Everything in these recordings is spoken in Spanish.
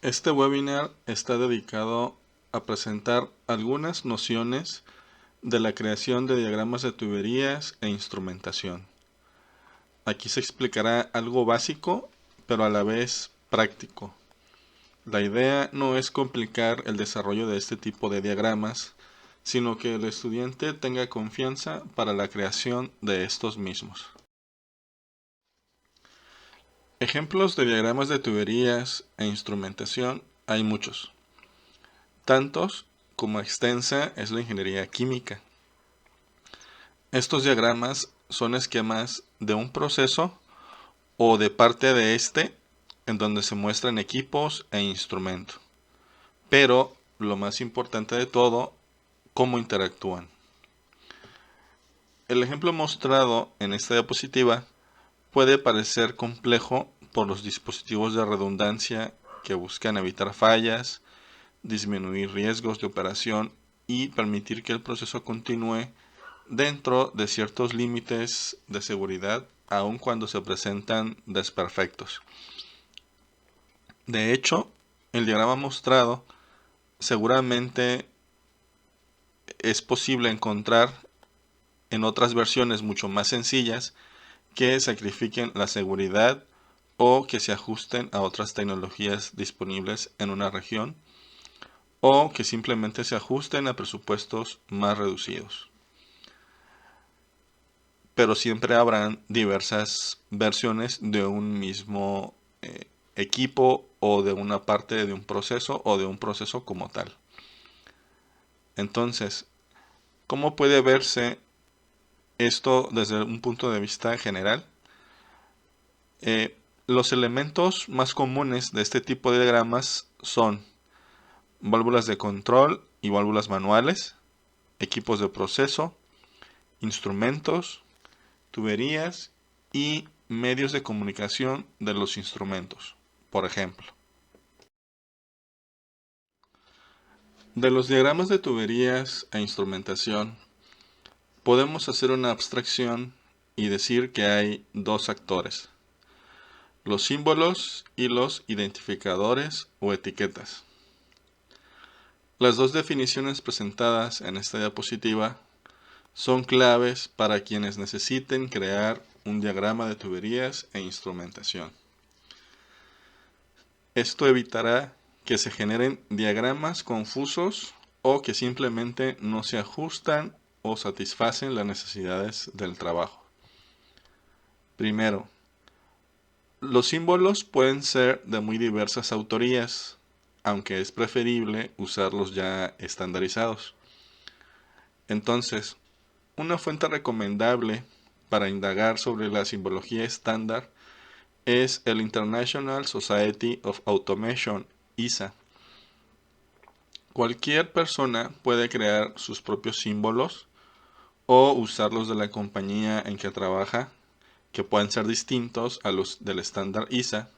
Este webinar está dedicado a presentar algunas nociones de la creación de diagramas de tuberías e instrumentación. Aquí se explicará algo básico, pero a la vez práctico. La idea no es complicar el desarrollo de este tipo de diagramas, sino que el estudiante tenga confianza para la creación de estos mismos. Ejemplos de diagramas de tuberías e instrumentación hay muchos. Tantos como extensa es la ingeniería química. Estos diagramas son esquemas de un proceso o de parte de este en donde se muestran equipos e instrumentos. Pero lo más importante de todo, cómo interactúan. El ejemplo mostrado en esta diapositiva puede parecer complejo por los dispositivos de redundancia que buscan evitar fallas, disminuir riesgos de operación y permitir que el proceso continúe dentro de ciertos límites de seguridad, aun cuando se presentan desperfectos. De hecho, el diagrama mostrado seguramente es posible encontrar en otras versiones mucho más sencillas que sacrifiquen la seguridad o que se ajusten a otras tecnologías disponibles en una región o que simplemente se ajusten a presupuestos más reducidos. Pero siempre habrán diversas versiones de un mismo equipo o de una parte de un proceso o de un proceso como tal. Entonces, ¿cómo puede verse esto desde un punto de vista general? Los elementos más comunes de este tipo de diagramas son válvulas de control y válvulas manuales, equipos de proceso, instrumentos, tuberías y medios de comunicación de los instrumentos, por ejemplo. De los diagramas de tuberías e instrumentación, podemos hacer una abstracción y decir que hay dos actores, los símbolos y los identificadores o etiquetas. Las dos definiciones presentadas en esta diapositiva son claves para quienes necesiten crear un diagrama de tuberías e instrumentación. Esto evitará que se generen diagramas confusos o que simplemente no se ajustan o satisfacen las necesidades del trabajo. Primero, los símbolos pueden ser de muy diversas autorías, aunque es preferible usarlos ya estandarizados. Entonces, una fuente recomendable para indagar sobre la simbología estándar es el International Society of Automation, ISA. Cualquier persona puede crear sus propios símbolos o usarlos de la compañía en que trabaja, que pueden ser distintos a los del estándar ISA,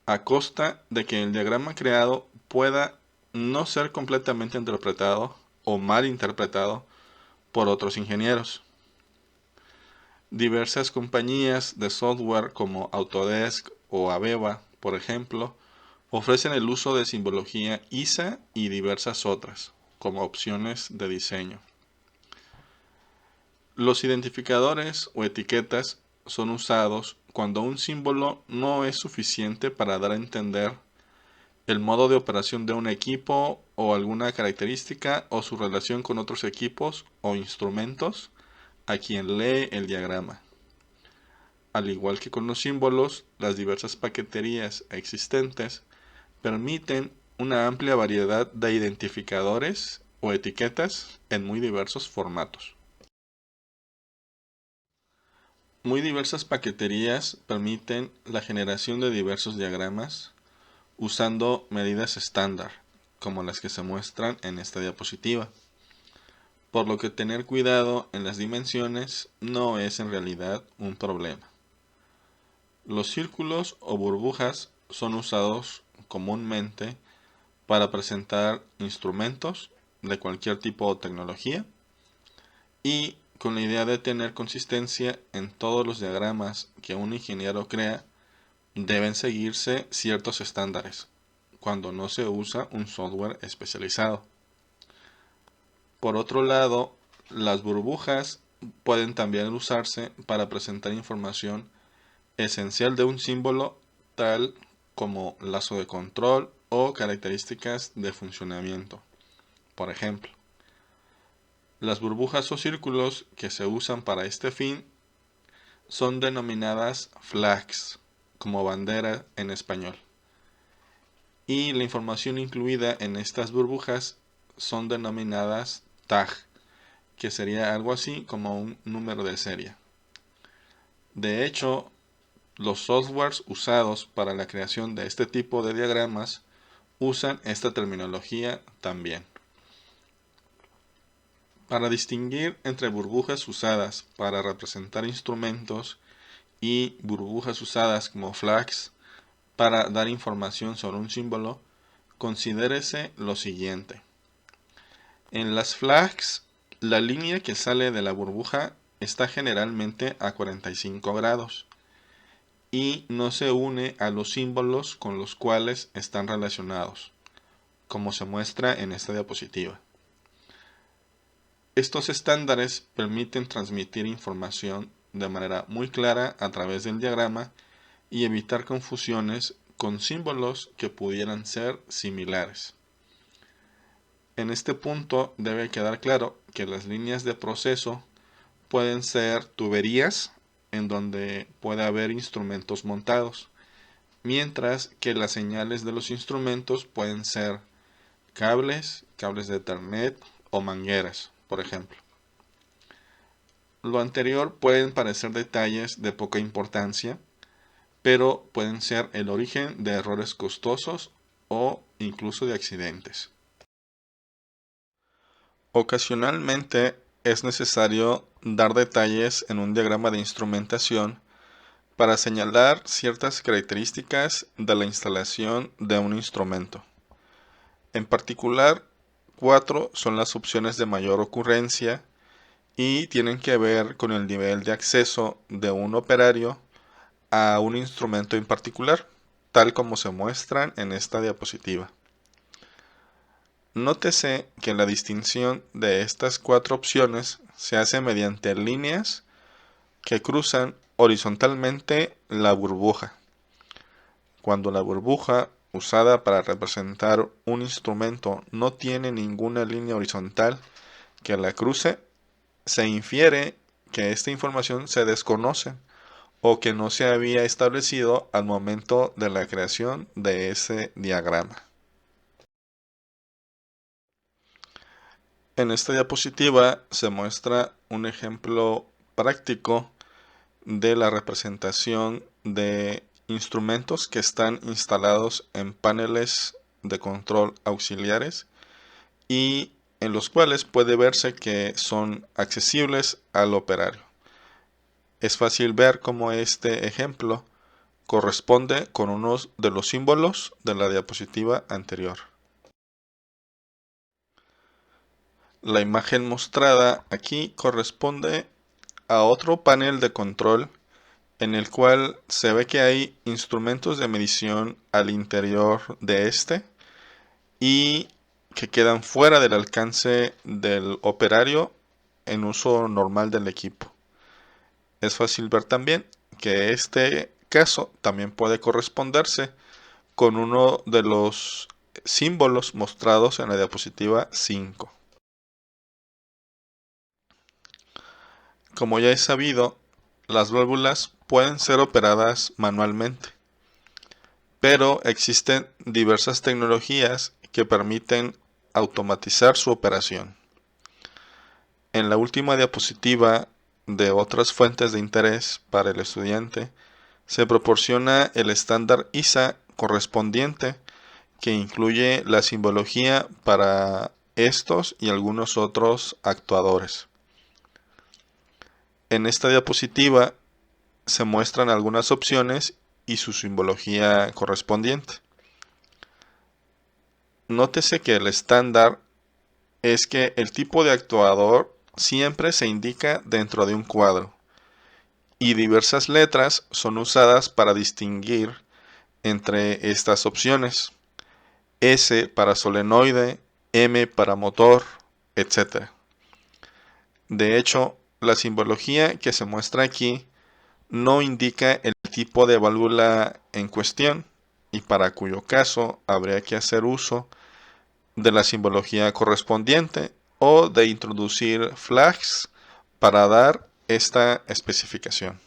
a costa de que el diagrama creado pueda no ser completamente interpretado o mal interpretado por otros ingenieros. Diversas compañías de software como Autodesk o Aveva, por ejemplo, ofrecen el uso de simbología ISA y diversas otras, como opciones de diseño. Los identificadores o etiquetas son usados cuando un símbolo no es suficiente para dar a entender el modo de operación de un equipo o alguna característica o su relación con otros equipos o instrumentos a quien lee el diagrama. Al igual que con los símbolos, las diversas paqueterías existentes permiten una amplia variedad de identificadores o etiquetas en muy diversos formatos. Muy diversas paqueterías permiten la generación de diversos diagramas usando medidas estándar, como las que se muestran en esta diapositiva, por lo que tener cuidado en las dimensiones no es en realidad un problema. Los círculos o burbujas son usados comúnmente para presentar instrumentos de cualquier tipo de tecnología y con la idea de tener consistencia en todos los diagramas que un ingeniero crea, deben seguirse ciertos estándares, cuando no se usa un software especializado. Por otro lado, las burbujas pueden también usarse para presentar información esencial de un símbolo, tal como lazo de control o características de funcionamiento. Por ejemplo, las burbujas o círculos que se usan para este fin son denominadas flags, como bandera en español. Y la información incluida en estas burbujas son denominadas tag, que sería algo así como un número de serie. De hecho, los softwares usados para la creación de este tipo de diagramas usan esta terminología también. Para distinguir entre burbujas usadas para representar instrumentos y burbujas usadas como flags para dar información sobre un símbolo, considérese lo siguiente. En las flags, la línea que sale de la burbuja está generalmente a 45 grados y no se une a los símbolos con los cuales están relacionados, como se muestra en esta diapositiva. Estos estándares permiten transmitir información de manera muy clara a través del diagrama y evitar confusiones con símbolos que pudieran ser similares. En este punto debe quedar claro que las líneas de proceso pueden ser tuberías en donde puede haber instrumentos montados, mientras que las señales de los instrumentos pueden ser cables de Ethernet o mangueras, por ejemplo. Lo anterior pueden parecer detalles de poca importancia, pero pueden ser el origen de errores costosos o incluso de accidentes. Ocasionalmente es necesario dar detalles en un diagrama de instrumentación para señalar ciertas características de la instalación de un instrumento. En particular, 4 son las opciones de mayor ocurrencia y tienen que ver con el nivel de acceso de un operario a un instrumento en particular, tal como se muestran en esta diapositiva. Nótese que la distinción de estas 4 opciones se hace mediante líneas que cruzan horizontalmente la burbuja. Cuando la burbuja usada para representar un instrumento no tiene ninguna línea horizontal que la cruce, se infiere que esta información se desconoce o que no se había establecido al momento de la creación de ese diagrama. En esta diapositiva se muestra un ejemplo práctico de la representación de instrumentos que están instalados en paneles de control auxiliares y en los cuales puede verse que son accesibles al operario. Es fácil ver cómo este ejemplo corresponde con uno de los símbolos de la diapositiva anterior. La imagen mostrada aquí corresponde a otro panel de control en el cual se ve que hay instrumentos de medición al interior de este y que quedan fuera del alcance del operario en uso normal del equipo. Es fácil ver también que este caso también puede corresponderse con uno de los símbolos mostrados en la diapositiva 5. Como ya es sabido, las válvulas pueden ser operadas manualmente, pero existen diversas tecnologías que permiten automatizar su operación. En la última diapositiva de otras fuentes de interés para el estudiante, se proporciona el estándar ISA correspondiente que incluye la simbología para estos y algunos otros actuadores. En esta diapositiva se muestran algunas opciones y su simbología correspondiente. Nótese que el estándar es que el tipo de actuador siempre se indica dentro de un cuadro y diversas letras son usadas para distinguir entre estas opciones. S para solenoide, M para motor, etc. De hecho, la simbología que se muestra aquí no indica el tipo de válvula en cuestión, y para cuyo caso habría que hacer uso de la simbología correspondiente o de introducir flags para dar esta especificación.